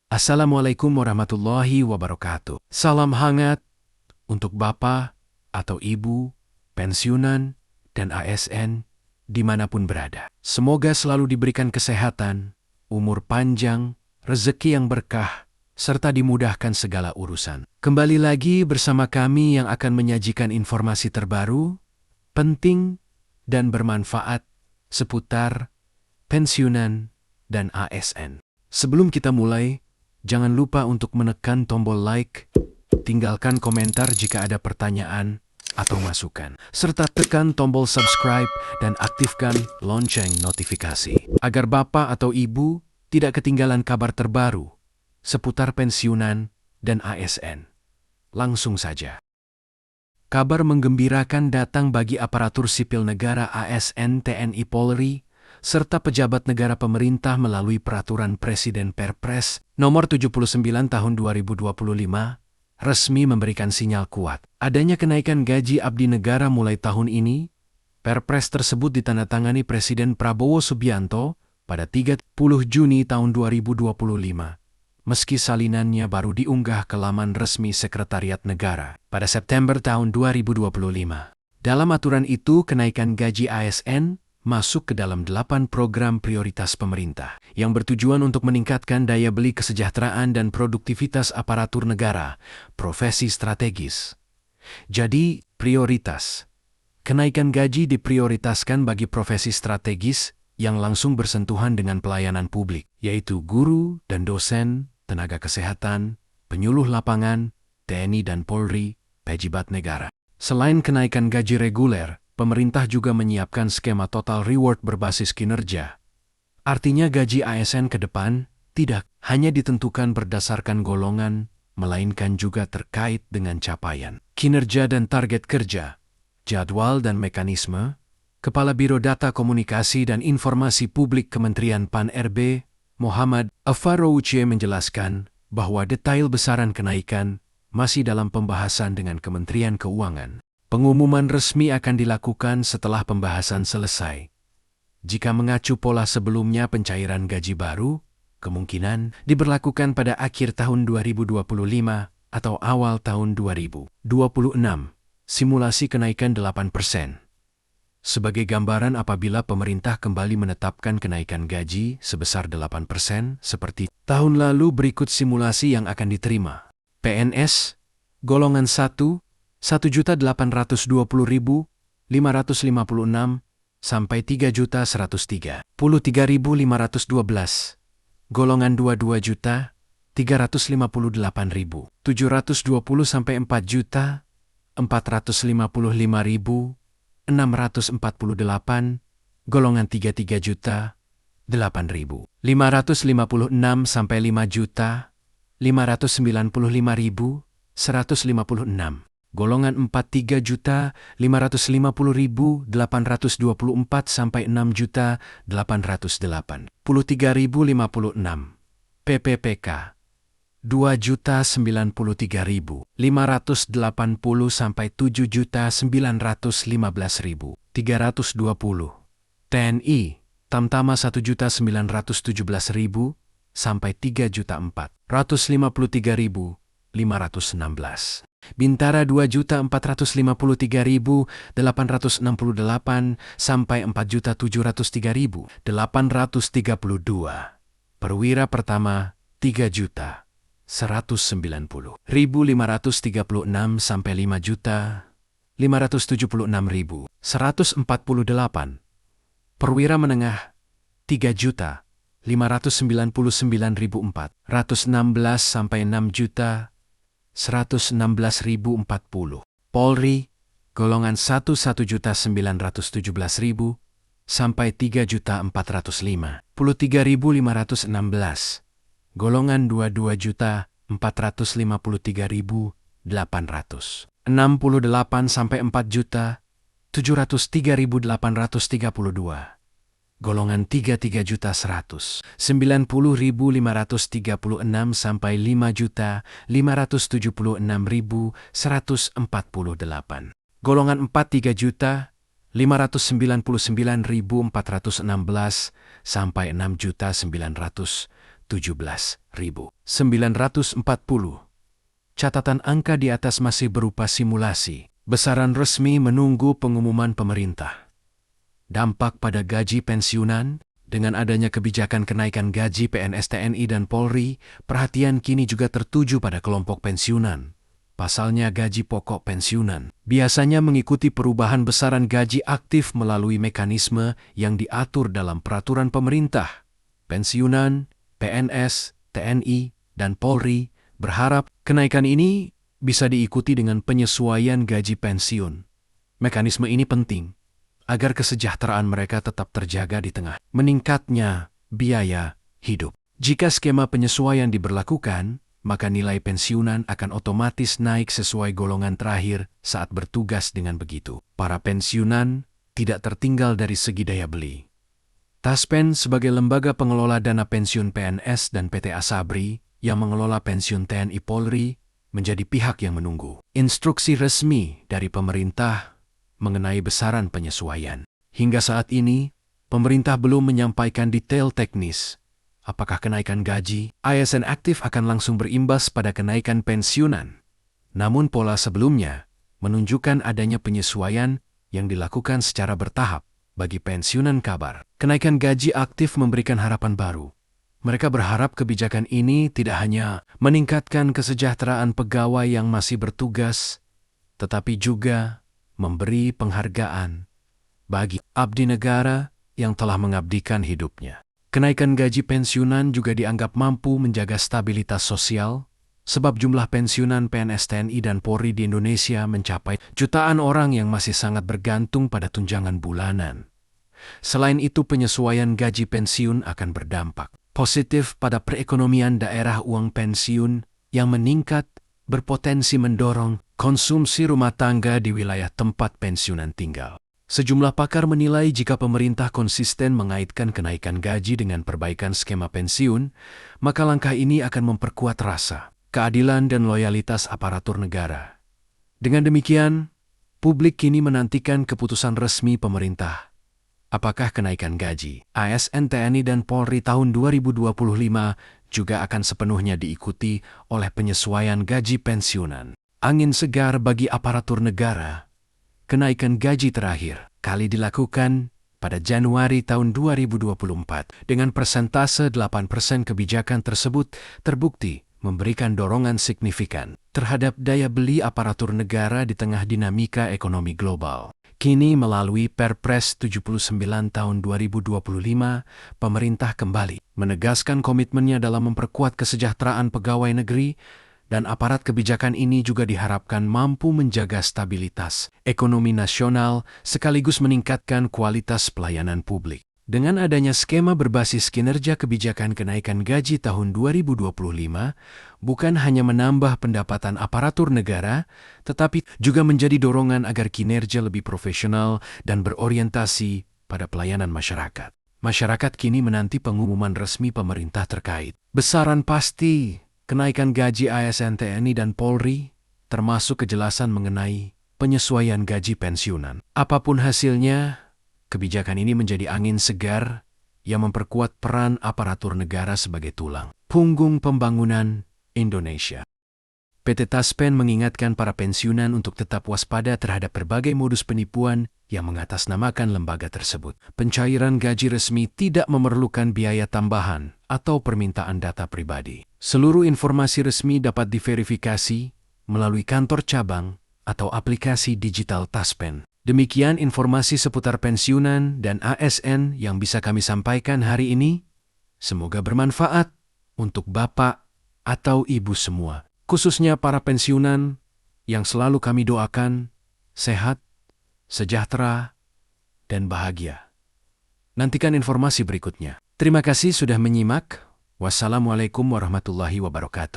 Assalamualaikum warahmatullahi wabarakatuh. Salam hangat untuk Bapak atau Ibu, pensiunan, dan ASN dimanapun berada. Semoga selalu diberikan kesehatan, umur panjang, rezeki yang berkah, serta dimudahkan segala urusan. Kembali lagi bersama kami yang akan menyajikan informasi terbaru, penting, dan bermanfaat seputar pensiunan dan ASN. Sebelum kita mulai, jangan lupa untuk menekan tombol like, tinggalkan komentar jika ada pertanyaan atau masukan, serta tekan tombol subscribe dan aktifkan lonceng notifikasi, agar Bapak atau Ibu tidak ketinggalan kabar terbaru seputar pensiunan dan ASN. Langsung saja. Kabar menggembirakan datang bagi aparatur sipil negara ASN TNI Polri, serta pejabat negara pemerintah melalui Peraturan Presiden Perpres Nomor 79 Tahun 2025, resmi memberikan sinyal kuat adanya kenaikan gaji abdi negara mulai tahun ini. Perpres tersebut ditandatangani Presiden Prabowo Subianto pada 30 Juni tahun 2025, meski salinannya baru diunggah ke laman resmi Sekretariat Negara pada September tahun 2025. Dalam aturan itu, kenaikan gaji ASN masuk ke dalam 8 program prioritas pemerintah yang bertujuan untuk meningkatkan daya beli kesejahteraan dan produktivitas aparatur negara, profesi strategis. Jadi, prioritas. Kenaikan gaji diprioritaskan bagi profesi strategis yang langsung bersentuhan dengan pelayanan publik, yaitu guru dan dosen, tenaga kesehatan, penyuluh lapangan, TNI dan Polri, pejabat negara. Selain kenaikan gaji reguler, pemerintah juga menyiapkan skema total reward berbasis kinerja. Artinya gaji ASN ke depan tidak hanya ditentukan berdasarkan golongan, melainkan juga terkait dengan capaian kinerja dan target kerja, jadwal dan mekanisme. Kepala Biro Data Komunikasi dan Informasi Publik Kementerian PAN-RB, Muhammad Afarouche menjelaskan bahwa detail besaran kenaikan masih dalam pembahasan dengan Kementerian Keuangan. Pengumuman resmi akan dilakukan setelah pembahasan selesai. Jika mengacu pola sebelumnya, pencairan gaji baru kemungkinan diberlakukan pada akhir tahun 2025 atau awal tahun 2026. Simulasi kenaikan 8%. Sebagai gambaran, apabila pemerintah kembali menetapkan kenaikan gaji sebesar 8% seperti tahun lalu, berikut simulasi yang akan diterima. PNS, golongan 1, 1.820.556 sampai 3.103.512. Golongan 2, 2.358.720 sampai 4.455.648. Golongan 3, 3.008.556 sampai 5.595.156. Golongan 4, 3.550.824 sampai 6.808.33.056. PPPK 2.093.580 sampai 7.915.320. TNI Tamtama 1.917.000 sampai 3.453.516. Bintara 2.453.868 sampai 4.703.832. Perwira Pertama 3.190.536 sampai 5.576.148. Perwira Menengah 3.599.416 sampai 6.116.040. Polri golongan 1, 1.917.000 sampai 3.405.516. Golongan 2, 2.453.868 sampai 4.703.832. Golongan 3, 3.100.90.536 sampai 5.576.148. Golongan 4, 3.599.416 sampai 6.900 17.940. Catatan angka di atas masih berupa simulasi. Besaran resmi menunggu pengumuman pemerintah. Dampak pada gaji pensiunan. Dengan adanya kebijakan kenaikan gaji PNS TNI dan Polri, perhatian kini juga tertuju pada kelompok pensiunan. Pasalnya gaji pokok pensiunan biasanya mengikuti perubahan besaran gaji aktif melalui mekanisme yang diatur dalam peraturan pemerintah. Pensiunan, PNS, TNI, dan Polri berharap kenaikan ini bisa diikuti dengan penyesuaian gaji pensiun. Mekanisme ini penting agar kesejahteraan mereka tetap terjaga di tengah meningkatnya biaya hidup. Jika skema penyesuaian diberlakukan, maka nilai pensiunan akan otomatis naik sesuai golongan terakhir saat bertugas. Dengan begitu, para pensiunan tidak tertinggal dari segi daya beli. Taspen sebagai lembaga pengelola dana pensiun PNS dan PT Asabri yang mengelola pensiun TNI Polri menjadi pihak yang menunggu instruksi resmi dari pemerintah mengenai besaran penyesuaian. Hingga saat ini, pemerintah belum menyampaikan detail teknis. Apakah kenaikan gaji ASN aktif akan langsung berimbas pada kenaikan pensiunan? Namun pola sebelumnya menunjukkan adanya penyesuaian yang dilakukan secara bertahap bagi pensiunan kabar. Kenaikan gaji aktif memberikan harapan baru. Mereka berharap kebijakan ini tidak hanya meningkatkan kesejahteraan pegawai yang masih bertugas, tetapi juga memberi penghargaan bagi abdi negara yang telah mengabdikan hidupnya. Kenaikan gaji pensiunan juga dianggap mampu menjaga stabilitas sosial, sebab jumlah pensiunan PNS TNI dan Polri di Indonesia mencapai jutaan orang yang masih sangat bergantung pada tunjangan bulanan. Selain itu, penyesuaian gaji pensiun akan berdampak positif pada perekonomian daerah. Uang pensiun yang meningkat berpotensi mendorong konsumsi rumah tangga di wilayah tempat pensiunan tinggal. Sejumlah pakar menilai jika pemerintah konsisten mengaitkan kenaikan gaji dengan perbaikan skema pensiun, maka langkah ini akan memperkuat rasa keadilan dan loyalitas aparatur negara. Dengan demikian, publik kini menantikan keputusan resmi pemerintah. Apakah kenaikan gaji ASN TNI dan Polri tahun 2025 juga akan sepenuhnya diikuti oleh penyesuaian gaji pensiunan? Angin segar bagi aparatur negara. Kenaikan gaji terakhir kali dilakukan pada Januari tahun 2024. Dengan persentase 8%, kebijakan tersebut terbukti memberikan dorongan signifikan terhadap daya beli aparatur negara di tengah dinamika ekonomi global. Kini melalui Perpres 79 tahun 2025, pemerintah kembali menegaskan komitmennya dalam memperkuat kesejahteraan pegawai negeri, dan aparat kebijakan ini juga diharapkan mampu menjaga stabilitas ekonomi nasional sekaligus meningkatkan kualitas pelayanan publik. Dengan adanya skema berbasis kinerja, kebijakan kenaikan gaji tahun 2025 bukan hanya menambah pendapatan aparatur negara, tetapi juga menjadi dorongan agar kinerja lebih profesional dan berorientasi pada pelayanan masyarakat. Masyarakat kini menanti pengumuman resmi pemerintah terkait besaran pasti kenaikan gaji ASN TNI dan Polri, termasuk kejelasan mengenai penyesuaian gaji pensiunan. Apapun hasilnya, kebijakan ini menjadi angin segar yang memperkuat peran aparatur negara sebagai tulang punggung pembangunan Indonesia. PT Taspen mengingatkan para pensiunan untuk tetap waspada terhadap berbagai modus penipuan yang mengatasnamakan lembaga tersebut. Pencairan gaji resmi tidak memerlukan biaya tambahan atau permintaan data pribadi. Seluruh informasi resmi dapat diverifikasi melalui kantor cabang atau aplikasi digital Taspen. Demikian informasi seputar pensiunan dan ASN yang bisa kami sampaikan hari ini. Semoga bermanfaat untuk Bapak atau Ibu semua, khususnya para pensiunan yang selalu kami doakan sehat, sejahtera, dan bahagia. Nantikan informasi berikutnya. Terima kasih sudah menyimak. Wassalamualaikum warahmatullahi wabarakatuh.